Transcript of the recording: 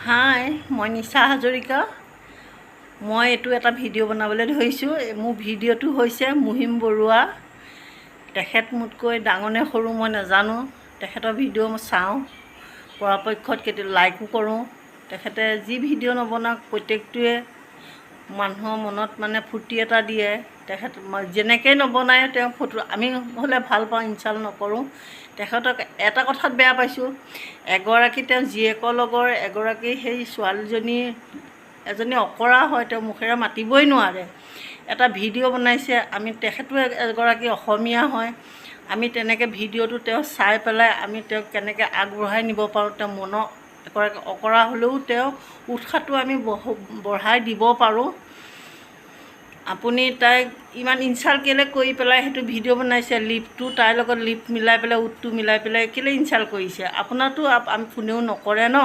হাই, মই নিশা হাজৰিকা। মই এইটো এটা ভিডিঅ' বনাবলৈ ধৰিছোঁ। মোৰ ভিডিঅ'টো হৈছে মুহিম বৰুৱা। তেখেত মোতকৈ ডাঙৰ নে সৰু মই নাজানো। তেখেতৰ ভিডিঅ' মই চাওঁ, পৰাপক্ষত কেতিয়াবা লাইকো কৰোঁ। তেখেতে যি ভিডিঅ' নবনাওক প্ৰত্যেকটোৱে মানুহৰ মনত ফূৰ্তি এটা দিয়ে। তেখেত যেনেকৈ নবনায় তেওঁ ফটো আমি হ'লে ভাল পাওঁ, ইনচাল্ট নকৰোঁ। তেখেতক এটা কথাত বেয়া পাইছোঁ, এগৰাকী তেওঁ জীয়েকৰ লগৰ এগৰাকী সেই ছোৱালীজনী এজনী অকৰা হয়, তেওঁ মুখেৰে মাতিবই নোৱাৰে, এটা ভিডিঅ' বনাইছে। আমি তেখেতো এগৰাকী অসমীয়া হয়, আমি তেনেকৈ ভিডিঅ'টো তেওঁ চাই পেলাই আমি তেওঁক কেনেকৈ আগবঢ়াই নিব পাৰোঁ, তেওঁ মনৰ এগৰাকী অকৰা হ'লেও তেওঁ উৎসাহটো আমি বঢ়াই দিব পাৰোঁ। আপুনি তাইক ইমান ইনচাল্ট কেলৈ কৰি পেলাই সেইটো ভিডিঅ' বনাইছে? লিপটো তাইৰ লগত লিপ মিলাই পেলাই, উঠটো মিলাই পেলাই কেলৈ ইনচাল্ট কৰিছে? আপোনাৰতো আমি কোনেও নকৰে ন।